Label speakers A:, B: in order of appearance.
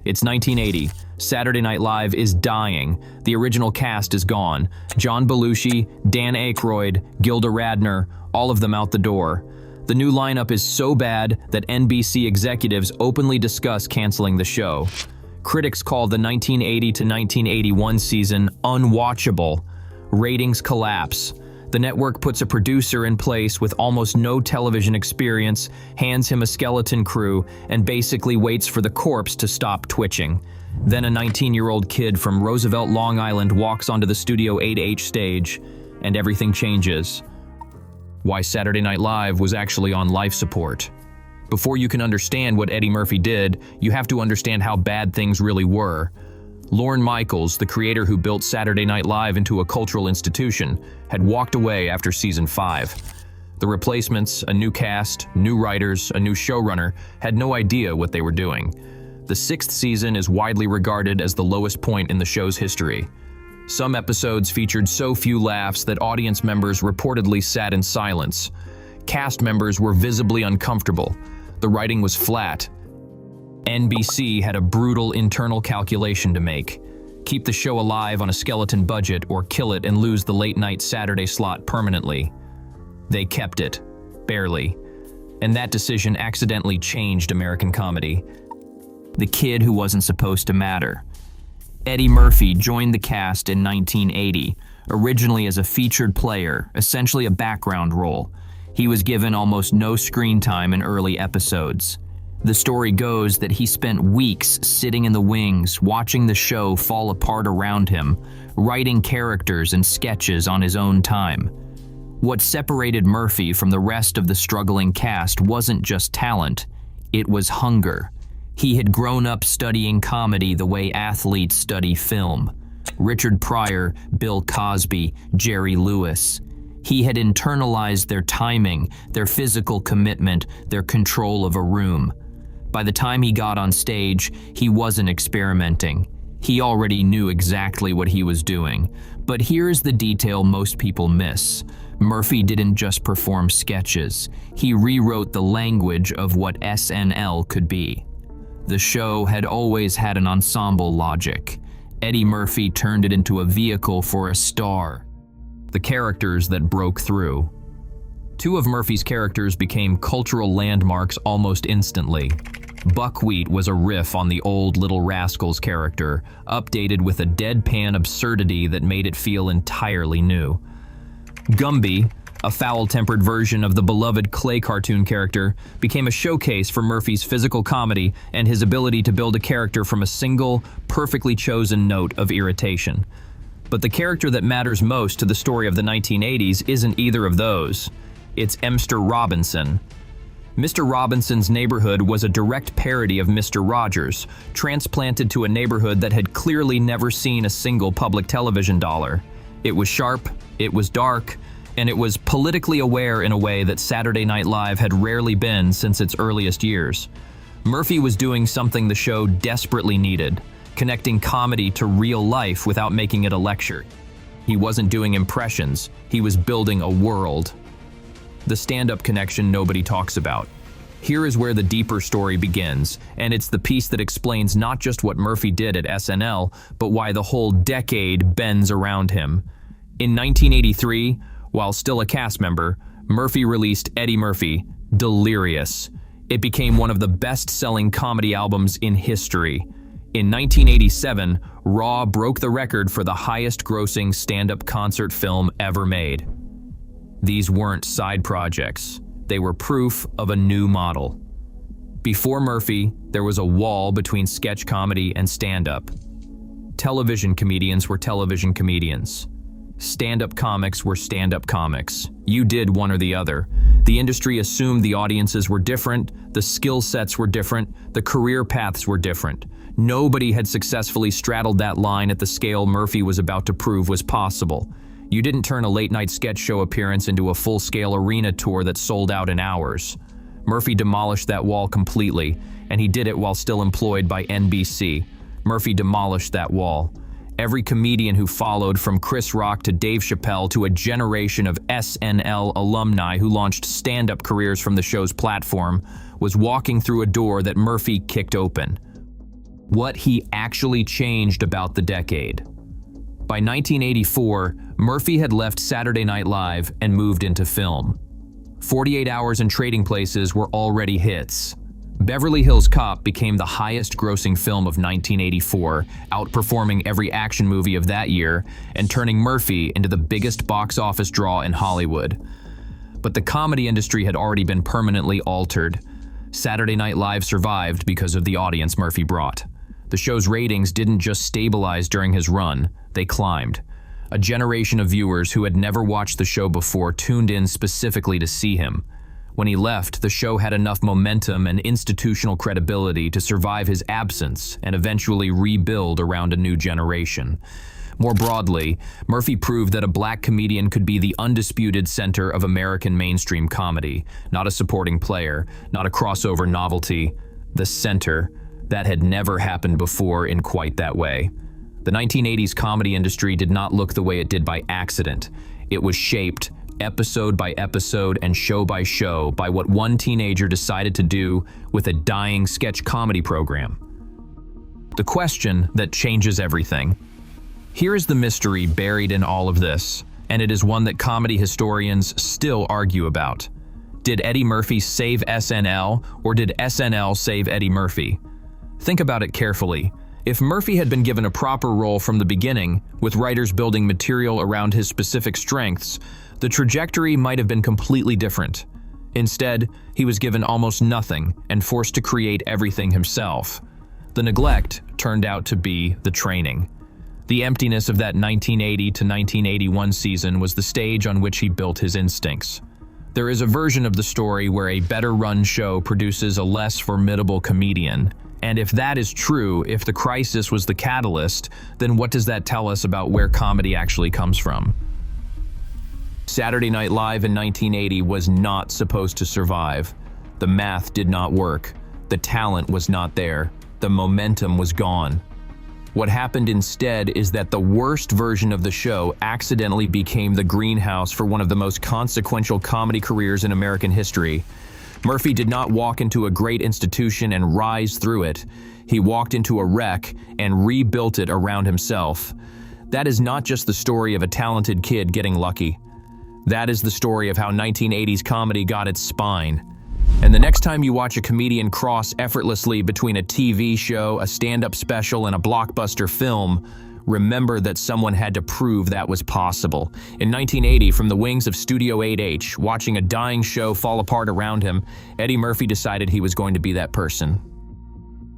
A: It's 1980. Saturday Night Live is dying. The original cast is gone. John Belushi, Dan Aykroyd, Gilda Radner, all of them out the door. The new lineup is so bad that NBC executives openly discuss canceling the show. Critics call the 1980 to 1981 season unwatchable. Ratings collapse. The network puts a producer in place with almost no television experience, hands him a skeleton crew, and basically waits for the corpse to stop twitching. Then a 19-year-old kid from Roosevelt, Long Island walks onto the Studio 8H stage, and everything changes. Why Saturday Night Live was actually on life support. Before you can understand what Eddie Murphy did, you have to understand how bad things really were. Lorne Michaels, the creator who built Saturday Night Live into a cultural institution, had walked away after season 5. The replacements, a new cast, new writers, a new showrunner, had no idea what they were doing. The 6th season is widely regarded as the lowest point in the show's history. Some episodes featured so few laughs that audience members reportedly sat in silence. Cast members were visibly uncomfortable. The writing was flat. NBC had a brutal internal calculation to make. Keep the show alive on a skeleton budget or kill it and lose the late-night Saturday slot permanently. They kept it. Barely. And that decision accidentally changed American comedy. The kid who wasn't supposed to matter. Eddie Murphy joined the cast in 1980, originally as a featured player, essentially a background role. He was given almost no screen time in early episodes. The story goes that he spent weeks sitting in the wings, watching the show fall apart around him, writing characters and sketches on his own time. What separated Murphy from the rest of the struggling cast wasn't just talent, it was hunger. He had grown up studying comedy the way athletes study film. Richard Pryor, Bill Cosby, Jerry Lewis. He had internalized their timing, their physical commitment, their control of a room. By the time he got on stage, he wasn't experimenting. He already knew exactly what he was doing. But here's the detail most people miss. Murphy didn't just perform sketches. He rewrote the language of what SNL could be. The show had always had an ensemble logic. Eddie Murphy turned it into a vehicle for a star. The characters that broke through. 2 of Murphy's characters became cultural landmarks almost instantly. Buckwheat was a riff on the old Little Rascals character, updated with a deadpan absurdity that made it feel entirely new. Gumby, a foul-tempered version of the beloved clay cartoon character, became a showcase for Murphy's physical comedy and his ability to build a character from a single, perfectly chosen note of irritation. But the character that matters most to the story of the 1980s isn't either of those. It's Mr. Robinson. Mr. Robinson's neighborhood was a direct parody of Mr. Rogers, transplanted to a neighborhood that had clearly never seen a single public television dollar. It was sharp, it was dark, and it was politically aware in a way that Saturday Night Live had rarely been since its earliest years. Murphy was doing something the show desperately needed, connecting comedy to real life without making it a lecture. He wasn't doing impressions, he was building a world. The stand-up connection nobody talks about. Here is where the deeper story begins, and it's the piece that explains not just what Murphy did at SNL, but why the whole decade bends around him. In 1983, while still a cast member, Murphy released Eddie Murphy, Delirious. It became one of the best-selling comedy albums in history. In 1987, Raw broke the record for the highest-grossing stand-up concert film ever made. These weren't side projects. They were proof of a new model. Before Murphy, there was a wall between sketch comedy and stand-up. Television comedians were television comedians. Stand-up comics were stand-up comics. You did one or the other. The industry assumed the audiences were different, the skill sets were different, the career paths were different. Nobody had successfully straddled that line at the scale Murphy was about to prove was possible. You didn't turn a late-night sketch show appearance into a full-scale arena tour that sold out in hours. Murphy demolished that wall completely, and he did it while still employed by NBC. Murphy demolished that wall. Every comedian who followed, from Chris Rock to Dave Chappelle to a generation of SNL alumni who launched stand-up careers from the show's platform, was walking through a door that Murphy kicked open. what he actually changed about the decade. By 1984, Murphy had left Saturday Night Live and moved into film. 48 Hours and Trading Places were already hits. Beverly Hills Cop became the highest-grossing film of 1984, outperforming every action movie of that year and turning Murphy into the biggest box office draw in Hollywood. But the comedy industry had already been permanently altered. Saturday Night Live survived because of the audience Murphy brought. The show's ratings didn't just stabilize during his run, they climbed. A generation of viewers who had never watched the show before tuned in specifically to see him. When he left, the show had enough momentum and institutional credibility to survive his absence and eventually rebuild around a new generation. More broadly, Murphy proved that a black comedian could be the undisputed center of American mainstream comedy, not a supporting player, not a crossover novelty, the center. That had never happened before in quite that way. The 1980s comedy industry did not look the way it did by accident. It was shaped, episode by episode and show by show, by what one teenager decided to do with a dying sketch comedy program. The question that changes everything. Here is the mystery buried in all of this, and it is one that comedy historians still argue about. Did Eddie Murphy save SNL, or did SNL save Eddie Murphy? Think about it carefully. If Murphy had been given a proper role from the beginning, with writers building material around his specific strengths, the trajectory might have been completely different. Instead, he was given almost nothing and forced to create everything himself. The neglect turned out to be the training. The emptiness of that 1980 to 1981 season was the stage on which he built his instincts. There is a version of the story where a better-run show produces a less formidable comedian. And if that is true, if the crisis was the catalyst, then what does that tell us about where comedy actually comes from? Saturday Night Live in 1980 was not supposed to survive. The math did not work. The talent was not there. The momentum was gone. What happened instead is that the worst version of the show accidentally became the greenhouse for one of the most consequential comedy careers in American history. Murphy did not walk into a great institution and rise through it. He walked into a wreck and rebuilt it around himself. That is not just the story of a talented kid getting lucky. That is the story of how 1980s comedy got its spine. And the next time you watch a comedian cross effortlessly between a TV show, a stand-up special, and a blockbuster film, remember that someone had to prove that was possible. In 1980, from the wings of Studio 8H, watching a dying show fall apart around him, Eddie Murphy decided he was going to be that person.